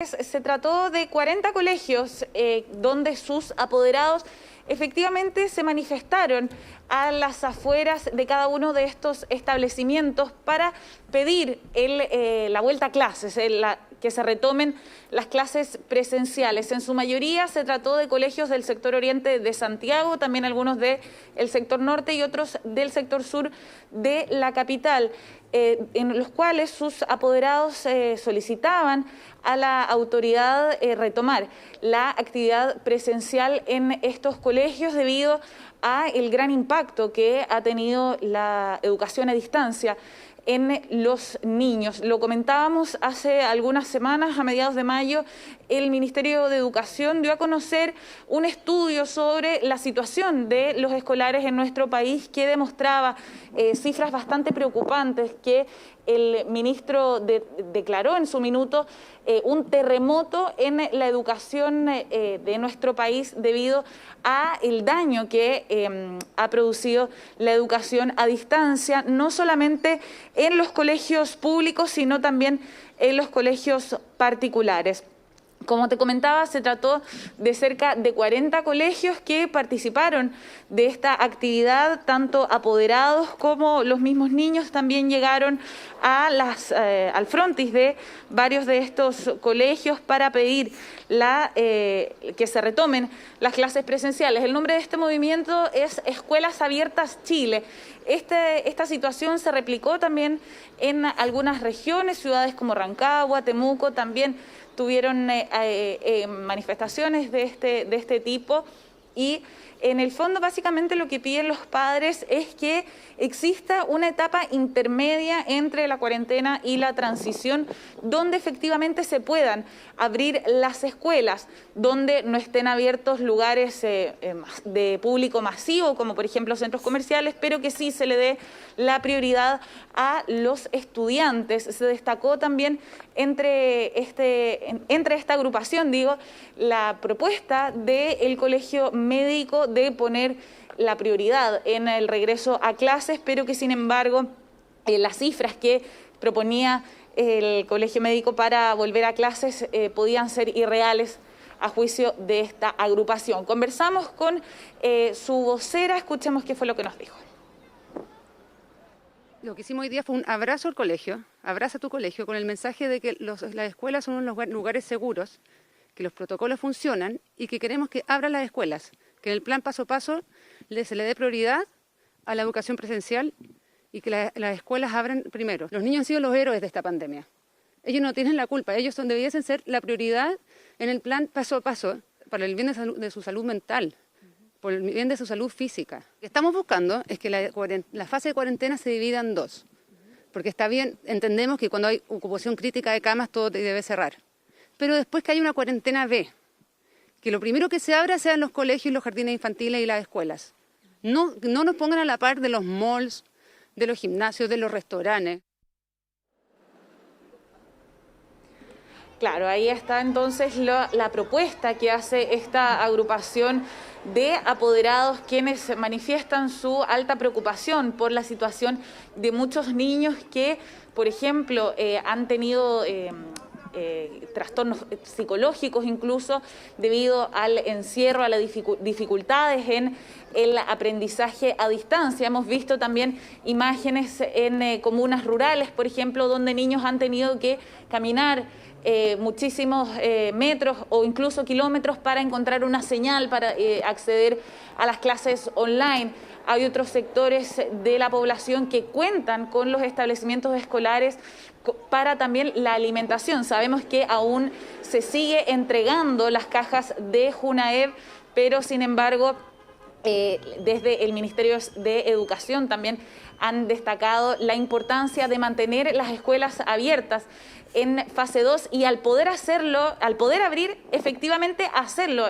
Se trató de 40 colegios donde sus apoderados efectivamente se manifestaron a las afueras de cada uno de estos establecimientos para pedir la vuelta a clases, que se retomen las clases presenciales. En su mayoría se trató de colegios del sector oriente de Santiago, también algunos del sector norte y otros del sector sur de la capital, en los cuales sus apoderados solicitaban a la autoridad retomar la actividad presencial en estos colegios debido a el gran impacto que ha tenido la educación a distancia en los niños. Lo comentábamos hace algunas semanas, a mediados de mayo, el Ministerio de Educación dio a conocer un estudio sobre la situación de los escolares en nuestro país que demostraba cifras bastante preocupantes que el ministro declaró en su minuto un terremoto en la educación de nuestro país debido a el daño que ha producido la educación a distancia, no solamente en los colegios públicos, sino también en los colegios particulares. Como te comentaba, se trató de cerca de 40 colegios que participaron de esta actividad, tanto apoderados como los mismos niños también llegaron al frontis de varios de estos colegios para pedir que se retomen las clases presenciales. El nombre de este movimiento es Escuelas Abiertas Chile. Esta situación se replicó también en algunas regiones, ciudades como Rancagua, Temuco, también tuvieron manifestaciones de este tipo y en el fondo básicamente lo que piden los padres es que exista una etapa intermedia entre la cuarentena y la transición donde efectivamente se puedan abrir las escuelas, donde no estén abiertos lugares de público masivo como por ejemplo centros comerciales, pero que sí se le dé la prioridad a los estudiantes. Se destacó también entre esta agrupación, la propuesta del Colegio Médico de poner la prioridad en el regreso a clases, pero que sin embargo las cifras que proponía el Colegio Médico para volver a clases podían ser irreales a juicio de esta agrupación. Conversamos con su vocera, escuchemos qué fue lo que nos dijo. Lo que hicimos hoy día fue un abrazo al colegio, abraza tu colegio, con el mensaje de que las escuelas son unos lugares seguros, que los protocolos funcionan y que queremos que abran las escuelas, que en el plan paso a paso se le dé prioridad a la educación presencial y que las escuelas abran primero. Los niños han sido los héroes de esta pandemia. Ellos no tienen la culpa, ellos debiesen ser la prioridad en el plan paso a paso para el bien de su salud mental, por el bien de su salud física. Lo que estamos buscando es que la fase de cuarentena se divida en dos, porque está bien, entendemos que cuando hay ocupación crítica de camas todo debe cerrar, pero después que hay una cuarentena B, que lo primero que se abra sean los colegios, los jardines infantiles y las escuelas. No nos pongan a la par de los malls, de los gimnasios, de los restaurantes. Claro, ahí está entonces la propuesta que hace esta agrupación de apoderados quienes manifiestan su alta preocupación por la situación de muchos niños que, por ejemplo, han tenido trastornos psicológicos incluso debido al encierro, a las dificultades en el aprendizaje a distancia. Hemos visto también imágenes en comunas rurales, por ejemplo, donde niños han tenido que caminar muchísimos metros o incluso kilómetros para encontrar una señal para acceder a las clases online. Hay otros sectores de la población que cuentan con los establecimientos escolares para también la alimentación. Sabemos que aún se sigue entregando las cajas de Junaev, pero sin embargo desde el Ministerio de Educación también han destacado la importancia de mantener las escuelas abiertas en fase 2 y al poder hacerlo, al poder abrir, efectivamente hacerlo.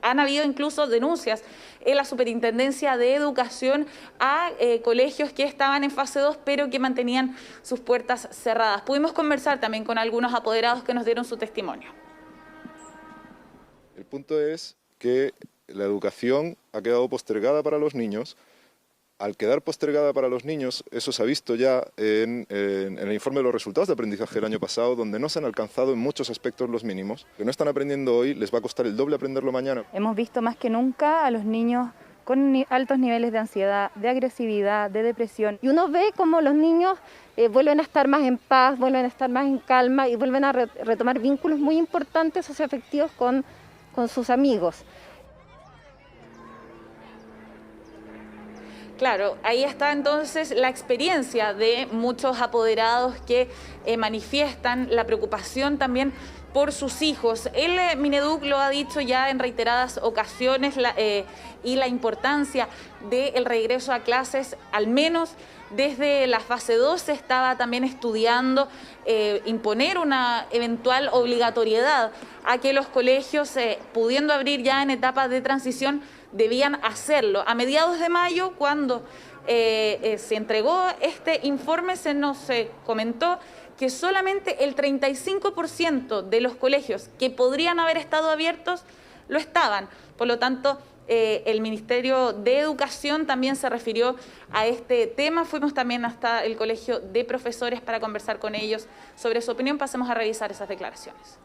Han habido incluso denuncias en la Superintendencia de Educación a colegios que estaban en fase 2 pero que mantenían sus puertas cerradas. Pudimos conversar también con algunos apoderados que nos dieron su testimonio. El punto es que la educación ha quedado postergada para los niños Al quedar postergada para los niños, eso se ha visto ya en el informe de los resultados de aprendizaje del año pasado, donde no se han alcanzado en muchos aspectos los mínimos. Que no están aprendiendo hoy, les va a costar el doble aprenderlo mañana. Hemos visto más que nunca a los niños con altos niveles de ansiedad, de agresividad, de depresión. Y uno ve cómo los niños vuelven a estar más en paz, vuelven a estar más en calma y vuelven a retomar vínculos muy importantes socioafectivos con sus amigos. Claro, ahí está entonces la experiencia de muchos apoderados que manifiestan la preocupación también por sus hijos. El Mineduc lo ha dicho ya en reiteradas ocasiones y la importancia del regreso a clases, al menos desde la fase 2 se estaba también estudiando imponer una eventual obligatoriedad a que los colegios, pudiendo abrir ya en etapas de transición, debían hacerlo. A mediados de mayo, cuando se entregó este informe, se nos comentó que solamente el 35% de los colegios que podrían haber estado abiertos lo estaban. Por lo tanto, el Ministerio de Educación también se refirió a este tema. Fuimos también hasta el Colegio de Profesores para conversar con ellos sobre su opinión. Pasemos a revisar esas declaraciones.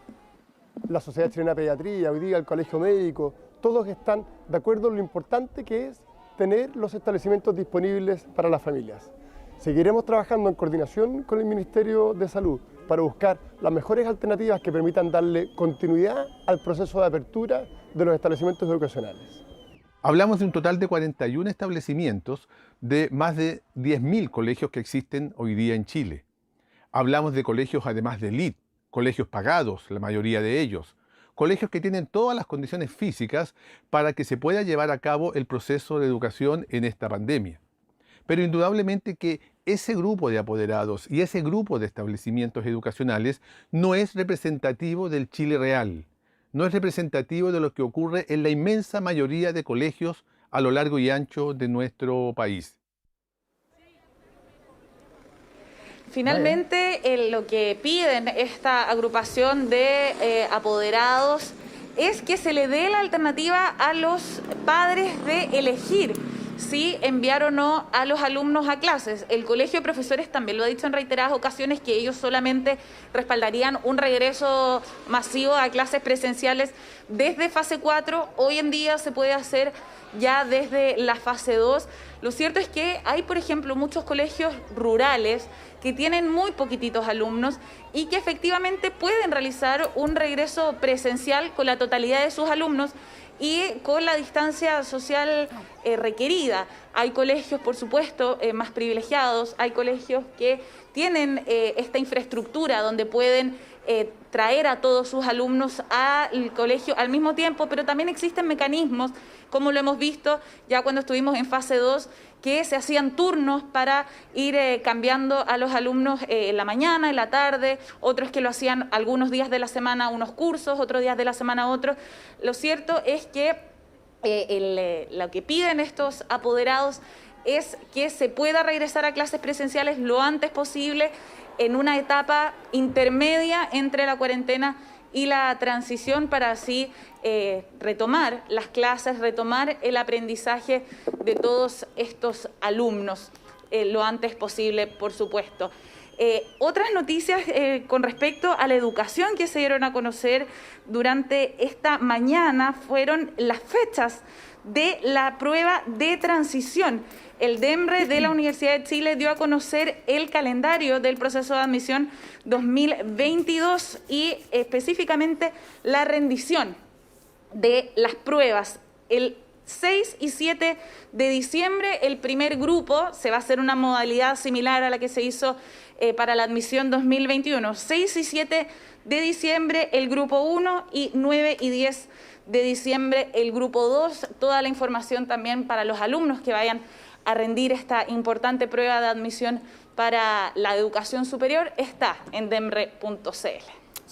La Sociedad Chilena de Pediatría, hoy día el Colegio Médico, todos están de acuerdo en lo importante que es tener los establecimientos disponibles para las familias. Seguiremos trabajando en coordinación con el Ministerio de Salud para buscar las mejores alternativas que permitan darle continuidad al proceso de apertura de los establecimientos educacionales. Hablamos de un total de 41 establecimientos de más de 10.000 colegios que existen hoy día en Chile. Hablamos de colegios además de elite, colegios pagados, la mayoría de ellos, colegios que tienen todas las condiciones físicas para que se pueda llevar a cabo el proceso de educación en esta pandemia. Pero indudablemente que ese grupo de apoderados y ese grupo de establecimientos educacionales no es representativo del Chile real, no es representativo de lo que ocurre en la inmensa mayoría de colegios a lo largo y ancho de nuestro país. Finalmente, lo que piden esta agrupación de apoderados es que se le dé la alternativa a los padres de elegir si enviar o no a los alumnos a clases. El Colegio de Profesores también lo ha dicho en reiteradas ocasiones que ellos solamente respaldarían un regreso masivo a clases presenciales desde fase 4. Hoy en día se puede hacer ya desde la fase 2. Lo cierto es que hay, por ejemplo, muchos colegios rurales que tienen muy poquititos alumnos y que efectivamente pueden realizar un regreso presencial con la totalidad de sus alumnos y con la distancia social requerida. Hay colegios, por supuesto, más privilegiados, hay colegios que tienen esta infraestructura donde pueden traer a todos sus alumnos al colegio al mismo tiempo, pero también existen mecanismos, como lo hemos visto ya cuando estuvimos en fase 2, que se hacían turnos para ir cambiando a los alumnos en la mañana, en la tarde, otros que lo hacían algunos días de la semana unos cursos, otros días de la semana otros. Lo cierto es que lo que piden estos apoderados es que se pueda regresar a clases presenciales lo antes posible en una etapa intermedia entre la cuarentena y la transición para así retomar las clases, retomar el aprendizaje de todos estos alumnos lo antes posible, por supuesto. Otras noticias con respecto a la educación que se dieron a conocer durante esta mañana fueron las fechas de la prueba de transición. El DEMRE de la Universidad de Chile dio a conocer el calendario del proceso de admisión 2022 y específicamente la rendición de las pruebas. El 6 y 7 de diciembre el primer grupo se va a hacer una modalidad similar a la que se hizo para la admisión 2021. 6 y 7 de diciembre el grupo 1 y 9 y 10 de diciembre el grupo 2. Toda la información también para los alumnos que vayan a rendir esta importante prueba de admisión para la educación superior está en demre.cl.